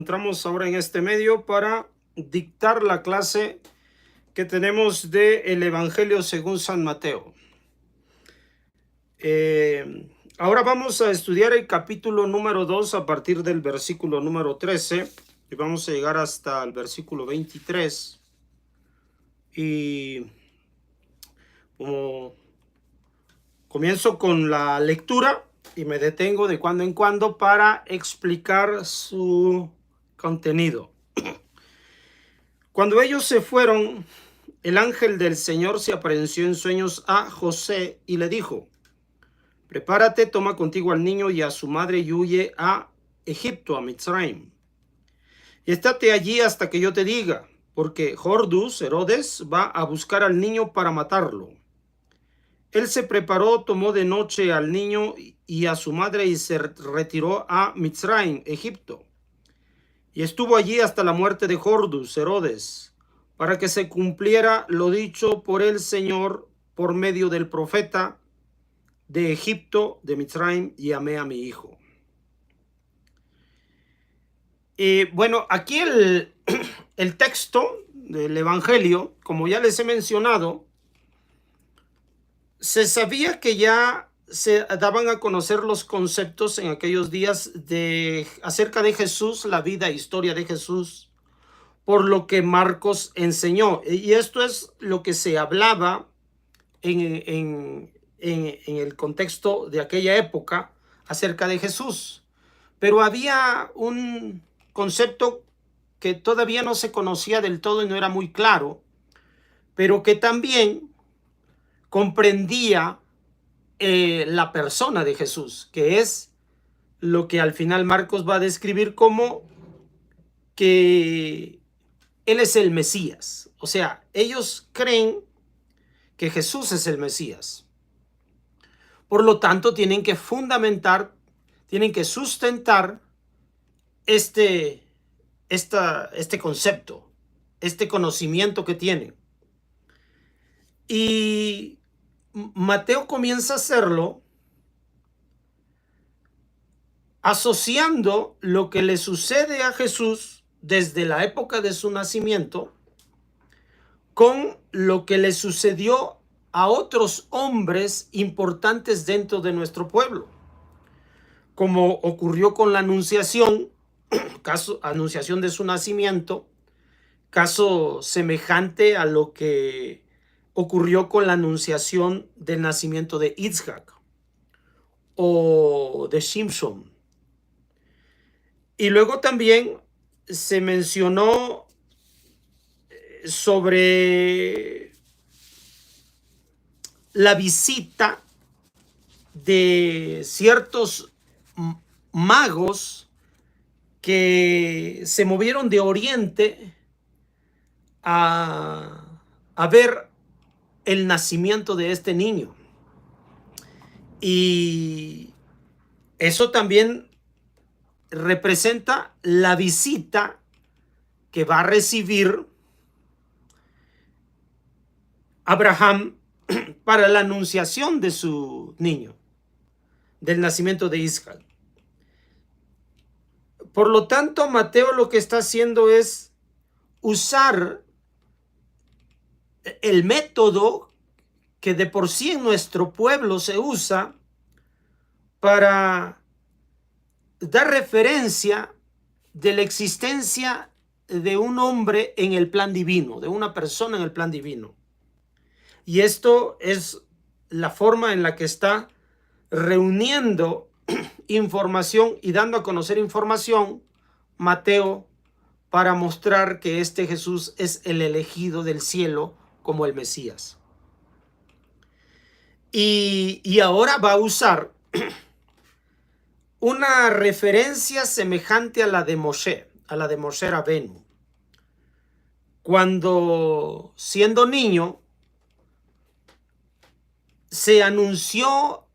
Entramos ahora en este medio para dictar la clase que tenemos de el Evangelio según San Mateo. Ahora vamos a estudiar el capítulo número 2 a partir del versículo número 13 y vamos a llegar hasta el versículo 23. Y como comienzo con la lectura y me detengo de cuando en cuando para explicar su contenido. Cuando ellos se fueron, el ángel del Señor se apareció en sueños a José y le dijo: prepárate, toma contigo al niño y a su madre y huye a Egipto, a Mitzrayim. Y estate allí hasta que yo te diga, porque Jordus, Herodes, va a buscar al niño para matarlo. Él se preparó, tomó de noche al niño y a su madre y se retiró a Mitzrayim, Egipto. Y estuvo allí hasta la muerte de Jordus, Herodes, para que se cumpliera lo dicho por el Señor por medio del profeta: de Egipto, de Mitzrayim, llamé a mi hijo. Bueno, aquí el texto del Evangelio, como ya les he mencionado, se sabía que ya se daban a conocer los conceptos en aquellos días acerca de Jesús, la vida e historia de Jesús, por lo que Marcos enseñó. Y esto es lo que se hablaba en el contexto de aquella época acerca de Jesús. Pero había un concepto que todavía no se conocía del todo y no era muy claro, pero que también comprendía la persona de Jesús, que es lo que al final Marcos va a describir como que Él es el Mesías. O sea, ellos creen que Jesús es el Mesías. Por lo tanto, tienen que fundamentar, tienen que sustentar este concepto, este conocimiento que tienen. Y Mateo comienza a hacerlo asociando lo que le sucede a Jesús desde la época de su nacimiento con lo que le sucedió a otros hombres importantes dentro de nuestro pueblo, como ocurrió con la anunciación, anunciación de su nacimiento, caso semejante a lo que ocurrió con la anunciación del nacimiento de Isaac o de Shimshon. Y luego también se mencionó sobre la visita de ciertos magos que se movieron de Oriente a ver el nacimiento de este niño. Y eso también representa la visita que va a recibir Abraham para la anunciación de su niño, del nacimiento de Isaac. Por lo tanto, Mateo lo que está haciendo es usar el método que de por sí en nuestro pueblo se usa para dar referencia de la existencia de un hombre en el plan divino, de una persona en el plan divino. Y esto es la forma en la que está reuniendo información y dando a conocer información Mateo, para mostrar que este Jesús es el elegido del cielo como el Mesías. Y ahora va a usar una referencia semejante a la de Moshe, Rabenu. Cuando, siendo niño, se anunció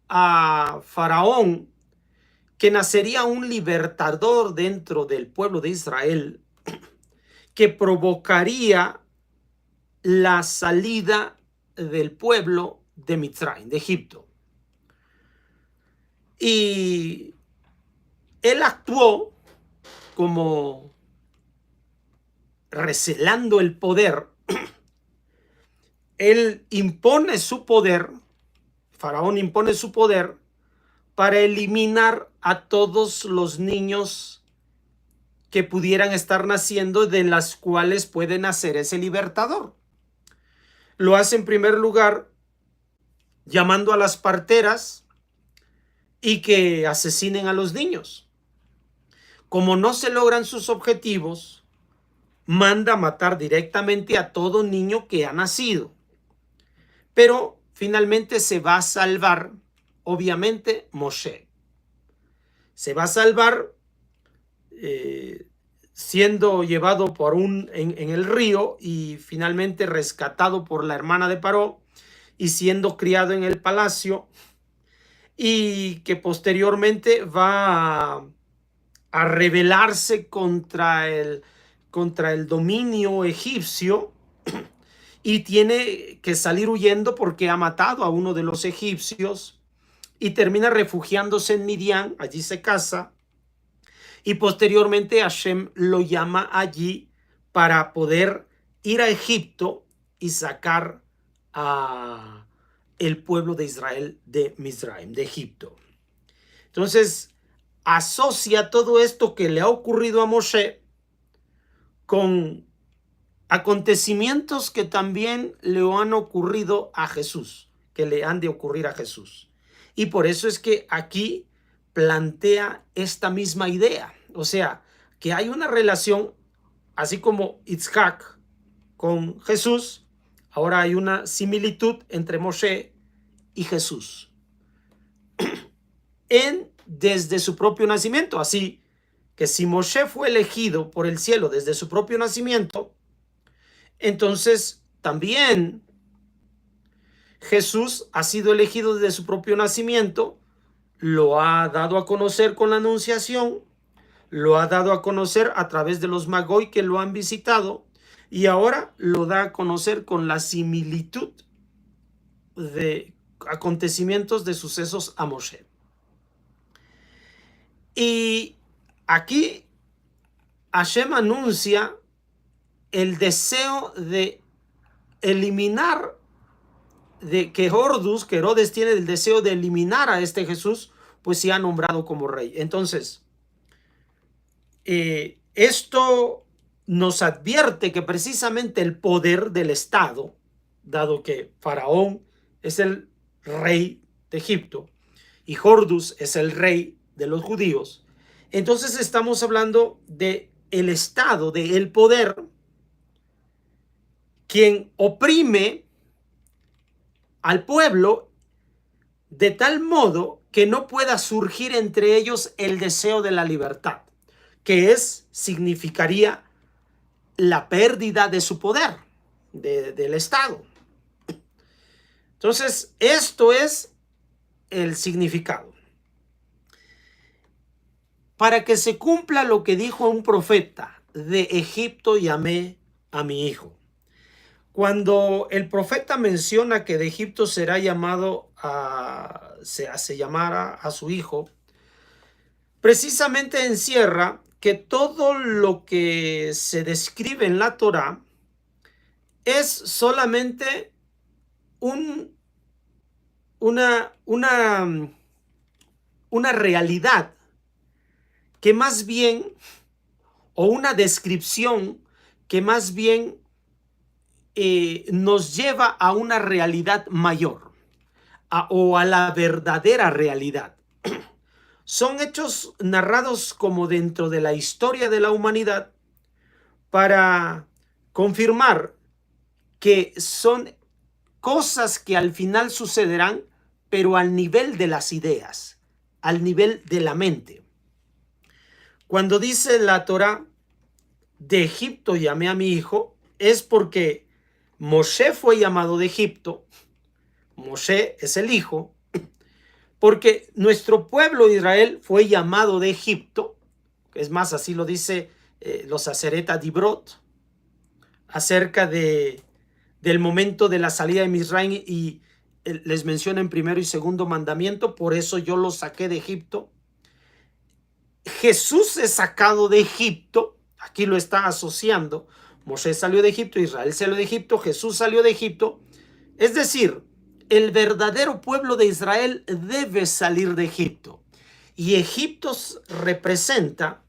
a Faraón que nacería un libertador dentro del pueblo de Israel que provocaría la salida del pueblo de Mitzrayim, de Egipto. Y él actuó como recelando el poder, él impone su poder, Faraón impone su poder para eliminar a todos los niños que pudieran estar naciendo, de las cuales puede nacer ese libertador. Lo hace en primer lugar llamando a las parteras y que asesinen a los niños. Como no se logran sus objetivos, manda matar directamente a todo niño que ha nacido. Pero finalmente se va a salvar, obviamente, Moshe. Se va a salvar siendo llevado por en el río y finalmente rescatado por la hermana de Paró y siendo criado en el palacio, y que posteriormente va a rebelarse contra el dominio egipcio y tiene que salir huyendo porque ha matado a uno de los egipcios y termina refugiándose en Midian. Allí se casa y posteriormente Hashem lo llama allí para poder ir a Egipto y sacar a el pueblo de Israel de Mizraim, de Egipto. Entonces asocia todo esto que le ha ocurrido a Moshe con acontecimientos que también le han ocurrido a Jesús, que le han de ocurrir a Jesús. Y por eso es que aquí plantea esta misma idea. O sea, que hay una relación, así como Isaac con Jesús, ahora hay una similitud entre Moshe y Jesús desde su propio nacimiento. Así que si Moshe fue elegido por el cielo desde su propio nacimiento, entonces también Jesús ha sido elegido desde su propio nacimiento, lo ha dado a conocer con la anunciación, lo ha dado a conocer a través de los Magoi que lo han visitado, y ahora lo da a conocer con la similitud de acontecimientos, de sucesos a Moshe. Y aquí Hashem anuncia el deseo de eliminar, de que Herodes tiene el deseo de eliminar a este Jesús, pues se ha nombrado como rey. Entonces, esto nos advierte que precisamente el poder del Estado, dado que Faraón es el rey de Egipto y Horus es el rey de los judíos, entonces estamos hablando de el Estado, de el poder, quien oprime al pueblo de tal modo que no pueda surgir entre ellos el deseo de la libertad, que significaría la pérdida de su poder, del Estado. Entonces, esto es el significado. Para que se cumpla lo que dijo un profeta: de Egipto llamé a mi hijo. Cuando el profeta menciona que de Egipto será llamado se llamará a su hijo, precisamente encierra que todo lo que se describe en la Torá es solamente una realidad que más bien, o una descripción que más bien nos lleva a una realidad mayor, o a la verdadera realidad. Son hechos narrados como dentro de la historia de la humanidad para confirmar que son cosas que al final sucederán, pero al nivel de las ideas, al nivel de la mente. Cuando dice la Torá: de Egipto llamé a mi hijo, es porque Moshe fue llamado de Egipto. Moshe es el hijo, porque nuestro pueblo Israel fue llamado de Egipto. Es más, así lo dice los Aseret Dibrot acerca del momento de la salida de Mizraim, y les menciona en primero y segundo mandamiento: por eso yo los saqué de Egipto. Jesús es sacado de Egipto, aquí lo está asociando, Moisés salió de Egipto, Israel salió de Egipto, Jesús salió de Egipto, es decir, el verdadero pueblo de Israel debe salir de Egipto, y Egipto representa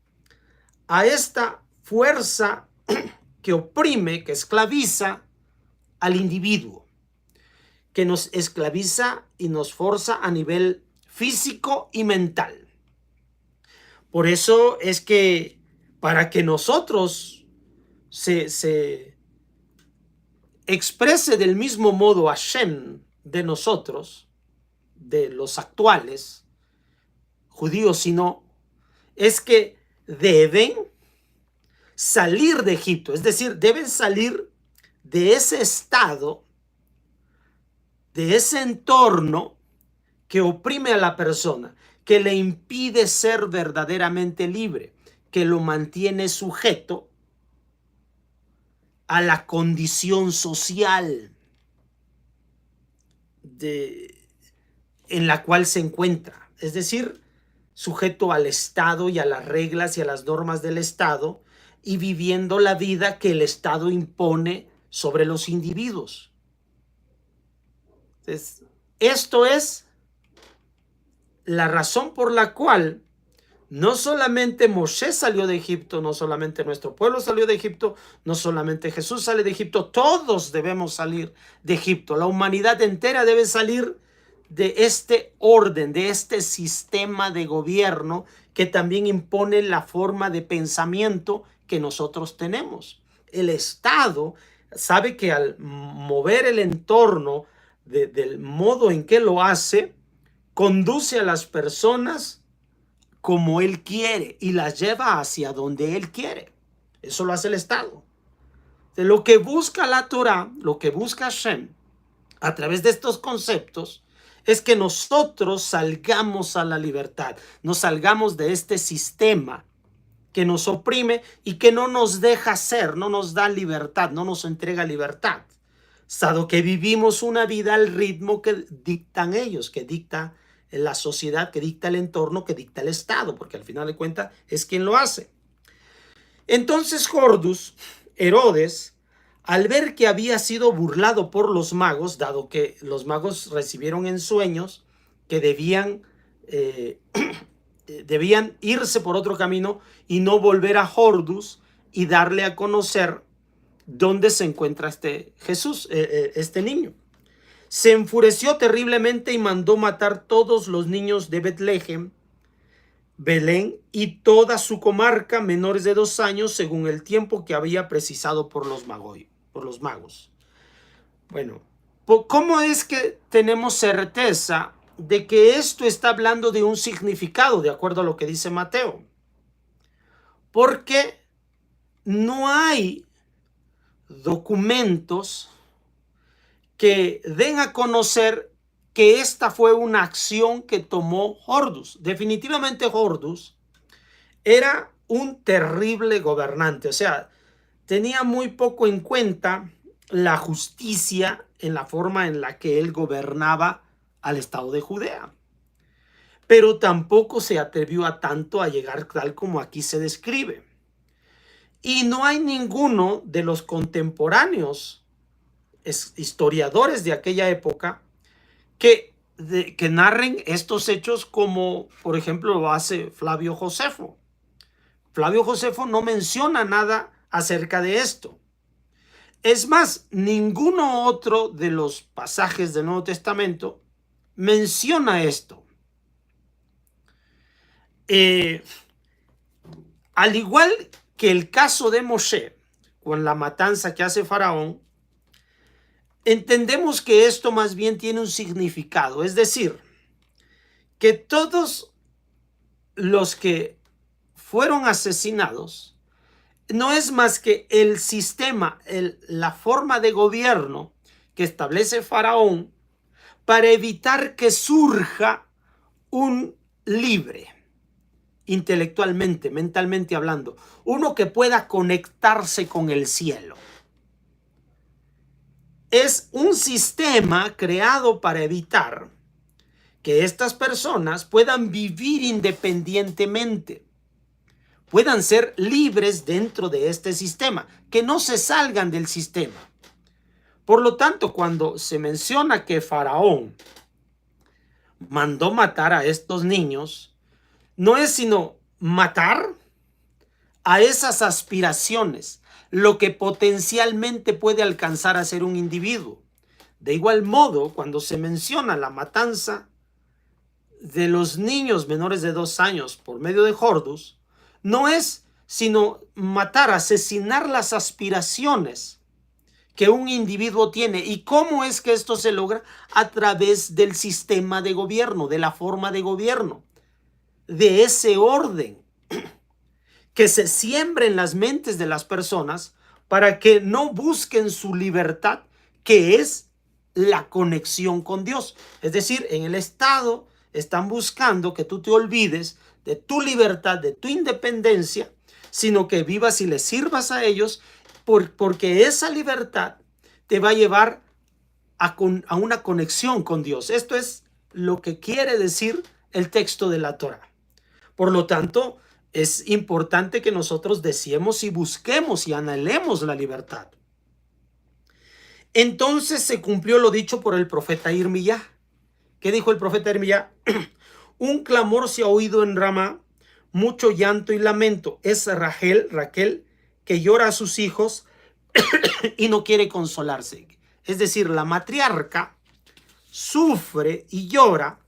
a esta fuerza que oprime, que esclaviza al individuo, que nos esclaviza y nos forza a nivel físico y mental. Por eso es que para que nosotros se exprese del mismo modo Hashem de nosotros, de los actuales judíos, sino es que deben salir de Egipto, es decir, deben salir de ese estado, de ese entorno que oprime a la persona, que le impide ser verdaderamente libre, que lo mantiene sujeto a la condición social en la cual se encuentra, es decir, sujeto al Estado y a las reglas y a las normas del Estado, y viviendo la vida que el Estado impone sobre los individuos. Entonces, esto es la razón por la cual no solamente Moisés salió de Egipto, no solamente nuestro pueblo salió de Egipto, no solamente Jesús sale de Egipto, todos debemos salir de Egipto. La humanidad entera debe salir de este orden, de este sistema de gobierno que también impone la forma de pensamiento que nosotros tenemos. El Estado sabe que al mover el entorno del modo en que lo hace, conduce a las personas como él quiere y las lleva hacia donde él quiere. Eso lo hace el Estado. De lo que busca la Torah, lo que busca Hashem a través de estos conceptos, es que nosotros salgamos a la libertad, nos salgamos de este sistema que nos oprime y que no nos deja ser, no nos da libertad, no nos entrega libertad, dado que vivimos una vida al ritmo que dictan ellos, que dicta la sociedad, que dicta el entorno, que dicta el Estado, porque al final de cuentas es quien lo hace. Entonces Jordus, Herodes, al ver que había sido burlado por los magos, dado que los magos recibieron en sueños que debían irse por otro camino y no volver a Jordus y darle a conocer dónde se encuentra este Jesús, este niño. Se enfureció terriblemente y mandó matar todos los niños de Betlehem, Belén y toda su comarca menores de 2 años, según el tiempo que había precisado por los magos. Bueno, ¿cómo es que tenemos certeza de que esto está hablando de un significado, de acuerdo a lo que dice Mateo? Porque no hay documentos que den a conocer que esta fue una acción que tomó Jordus. Definitivamente Jordus era un terrible gobernante, o sea, tenía muy poco en cuenta la justicia en la forma en la que él gobernaba al estado de Judea. Pero tampoco se atrevió a tanto a llegar tal como aquí se describe. Y no hay ninguno de los contemporáneos historiadores de aquella época que narren estos hechos como, por ejemplo, lo hace Flavio Josefo. Flavio Josefo no menciona nada acerca de esto. Es más, ninguno otro de los pasajes del Nuevo Testamento menciona esto. Al igual que el caso de Moshe, con la matanza que hace Faraón, entendemos que esto más bien tiene un significado, es decir, que todos los que fueron asesinados no es más que el sistema, la forma de gobierno que establece Faraón para evitar que surja un libre, intelectualmente, mentalmente hablando, uno que pueda conectarse con el cielo. Es un sistema creado para evitar que estas personas puedan vivir independientemente. puedan ser libres dentro de este sistema, que no se salgan del sistema. Por lo tanto, cuando se menciona que Faraón mandó matar a estos niños, no es sino matar a esas aspiraciones, lo que potencialmente puede alcanzar a ser un individuo. De igual modo, cuando se menciona la matanza de los niños menores de 2 años por medio de Hordos, no es sino matar, asesinar las aspiraciones que un individuo tiene. ¿Y cómo es que esto se logra? A través del sistema de gobierno, de la forma de gobierno, de ese orden que se siembra en las mentes de las personas para que no busquen su libertad, que es la conexión con Dios. Es decir, en el Estado están buscando que tú te olvides de tu libertad, de tu independencia, sino que vivas y les sirvas a ellos, porque esa libertad te va a llevar a una conexión con Dios. Esto es lo que quiere decir el texto de la Torá. Por lo tanto, es importante que nosotros deseemos y busquemos y anhelemos la libertad. Entonces se cumplió lo dicho por el profeta Irmiyá. ¿Qué dijo el profeta Irmiyá? Un clamor se ha oído en Ramá, mucho llanto y lamento. Es Raquel, que llora a sus hijos y no quiere consolarse. Es decir, la matriarca sufre y llora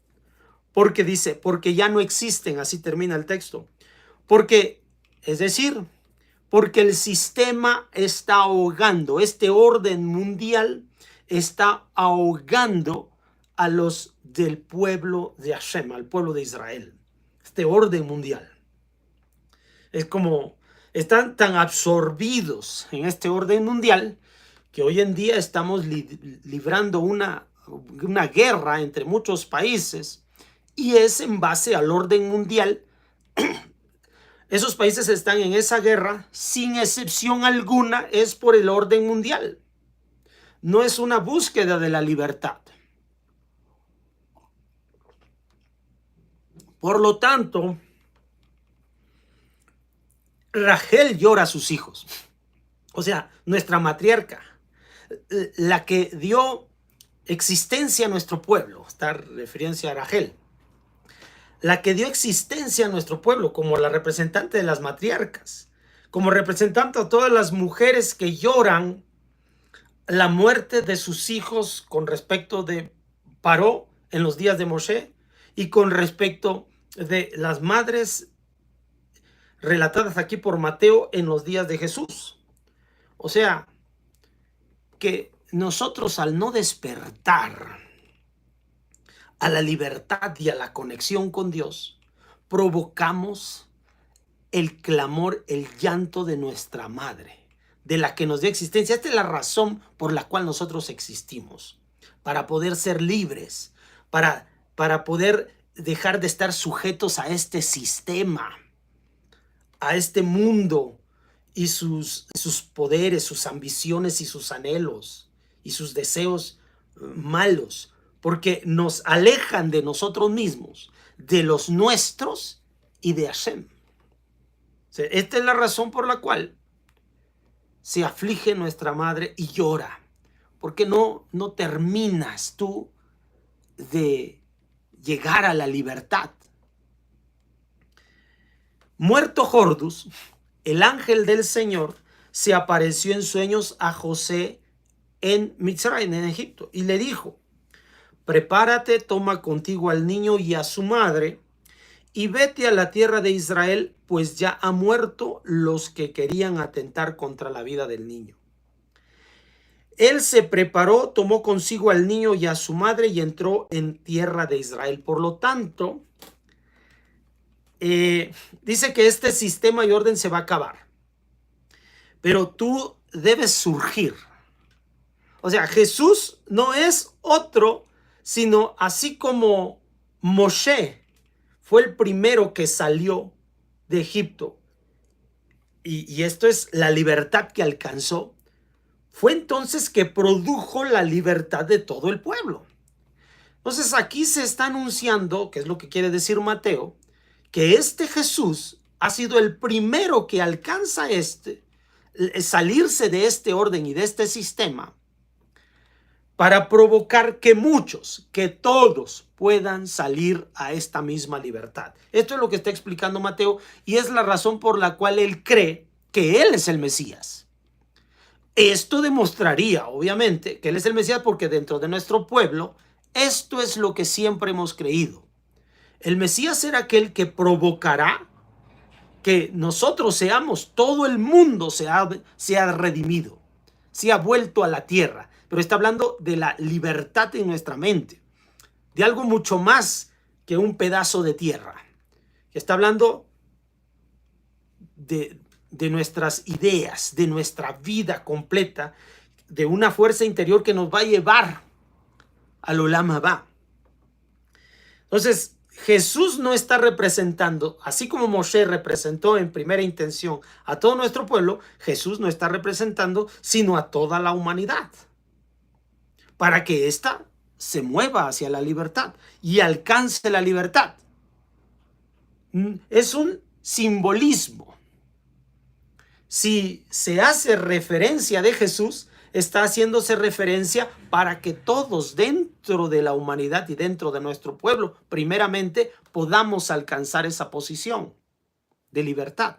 porque dice, porque ya no existen, así termina el texto. Porque, es decir, porque el sistema está ahogando, este orden mundial está ahogando a los del pueblo de Hashem, al pueblo de Israel. Este orden mundial. Es como están tan absorbidos en este orden mundial que hoy en día estamos librando una guerra entre muchos países, y es en base al orden mundial. Esos países están en esa guerra, sin excepción alguna, es por el orden mundial. No es una búsqueda de la libertad. Por lo tanto, Rachel llora a sus hijos. O sea, nuestra matriarca, la que dio existencia a nuestro pueblo, está referencia a Rachel, la que dio existencia a nuestro pueblo como la representante de las matriarcas, como representante a todas las mujeres que lloran la muerte de sus hijos con respecto de Paró en los días de Moshe y con respecto de las madres relatadas aquí por Mateo en los días de Jesús. O sea, que nosotros, al no despertar a la libertad y a la conexión con Dios, provocamos el clamor, el llanto de nuestra madre, de la que nos dio existencia. Esta es la razón por la cual nosotros existimos, para poder ser libres, para poder dejar de estar sujetos a este sistema, a este mundo y sus poderes, sus ambiciones y sus anhelos y sus deseos malos, porque nos alejan de nosotros mismos, de los nuestros y de Hashem. O sea, esta es la razón por la cual se aflige nuestra madre y llora, porque no terminas tú de llegar a la libertad. Muerto Hordos, el ángel del Señor se apareció en sueños a José en Mitzrayim, en Egipto, y le dijo: prepárate, toma contigo al niño y a su madre, y vete a la tierra de Israel, pues ya ha muerto los que querían atentar contra la vida del niño. Él se preparó, tomó consigo al niño y a su madre y entró en tierra de Israel. Por lo tanto, dice que este sistema y orden se va a acabar, pero tú debes surgir. O sea, Jesús no es otro, sino así como Moshe fue el primero que salió de Egipto, y esto es la libertad que alcanzó, fue entonces que produjo la libertad de todo el pueblo. Entonces aquí se está anunciando, que es lo que quiere decir Mateo, que este Jesús ha sido el primero que alcanza salirse de este orden y de este sistema para provocar que muchos, que todos puedan salir a esta misma libertad. Esto es lo que está explicando Mateo y es la razón por la cual él cree que él es el Mesías. Esto demostraría, obviamente, que él es el Mesías porque dentro de nuestro pueblo, esto es lo que siempre hemos creído. El Mesías será aquel que provocará que nosotros seamos, todo el mundo se ha redimido, se ha vuelto a la tierra. Pero está hablando de la libertad en nuestra mente, de algo mucho más que un pedazo de tierra. Está hablando de nuestras ideas, de nuestra vida completa, de una fuerza interior que nos va a llevar al Olam Haba. Entonces, Jesús no está representando, así como Moshe representó en primera intención a todo nuestro pueblo, Jesús no está representando sino a toda la humanidad, para que ésta se mueva hacia la libertad y alcance la libertad. Es un simbolismo. Si se hace referencia de Jesús, está haciéndose referencia para que todos dentro de la humanidad y dentro de nuestro pueblo, primeramente, podamos alcanzar esa posición de libertad.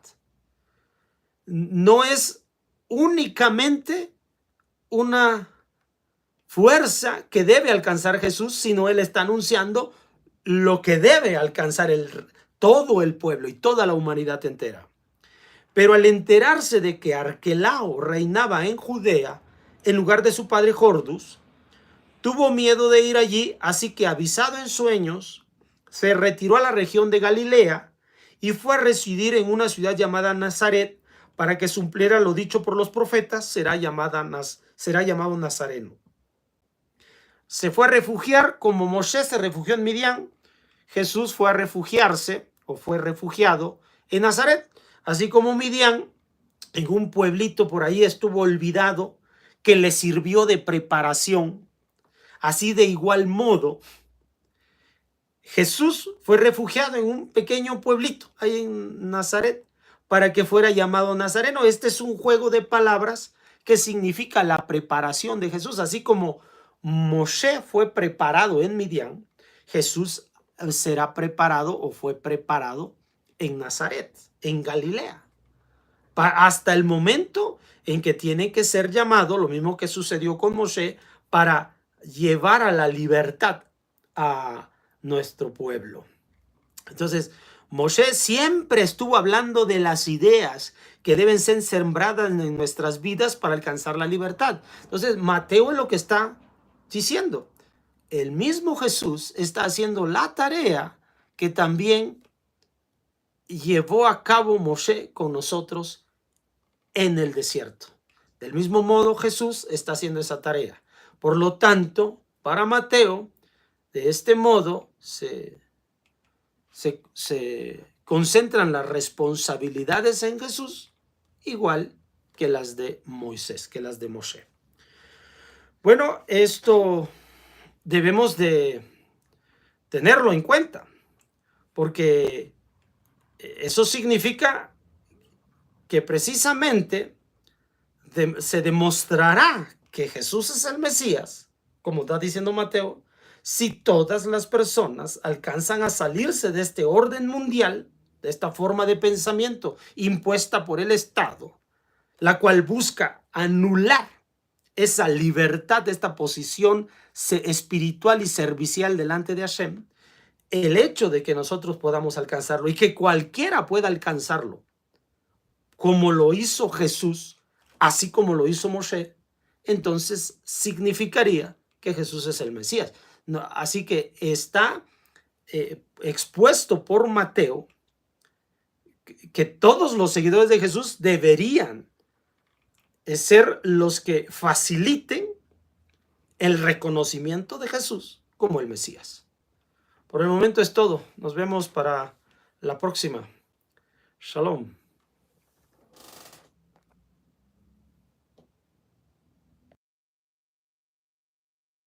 No es únicamente una fuerza que debe alcanzar Jesús, sino él está anunciando lo que debe alcanzar todo el pueblo y toda la humanidad entera. Pero al enterarse de que Arquelao reinaba en Judea en lugar de su padre Jordus, tuvo miedo de ir allí, así que, avisado en sueños, se retiró a la región de Galilea y fue a residir en una ciudad llamada Nazaret, para que cumpliera lo dicho por los profetas: será llamado Nazareno. Se fue a refugiar, como Moshe se refugió en Midian, Jesús fue a refugiarse, o fue refugiado, en Nazaret. Así como Midian, en un pueblito por ahí estuvo olvidado, que le sirvió de preparación. Así, de igual modo, Jesús fue refugiado en un pequeño pueblito ahí en Nazaret, para que fuera llamado Nazareno. Este es un juego de palabras que significa la preparación de Jesús. Así como Moshe fue preparado en Midian, Jesús será preparado o fue preparado en Nazaret, en Galilea, hasta el momento en que tiene que ser llamado, lo mismo que sucedió con Moshe, para llevar a la libertad a nuestro pueblo. Entonces, Moshe siempre estuvo hablando de las ideas que deben ser sembradas en nuestras vidas para alcanzar la libertad. Entonces, Mateo es lo que está diciendo. El mismo Jesús está haciendo la tarea que también llevó a cabo Moshe con nosotros en el desierto. Del mismo modo, Jesús está haciendo esa tarea. Por lo tanto, para Mateo, de este modo se concentran las responsabilidades en Jesús, igual que las de Moisés, que las de Moshe. Bueno, esto debemos de tenerlo en cuenta, porque eso significa que precisamente se demostrará que Jesús es el Mesías, como está diciendo Mateo, si todas las personas alcanzan a salirse de este orden mundial, de esta forma de pensamiento impuesta por el Estado, la cual busca anular esa libertad, esta posición espiritual y servicial delante de Hashem. El hecho de que nosotros podamos alcanzarlo y que cualquiera pueda alcanzarlo, como lo hizo Jesús, así como lo hizo Moshe, entonces significaría que Jesús es el Mesías. No, así que está expuesto por Mateo que todos los seguidores de Jesús deberían ser los que faciliten el reconocimiento de Jesús como el Mesías. Por el momento es todo. Nos vemos para la próxima. Shalom.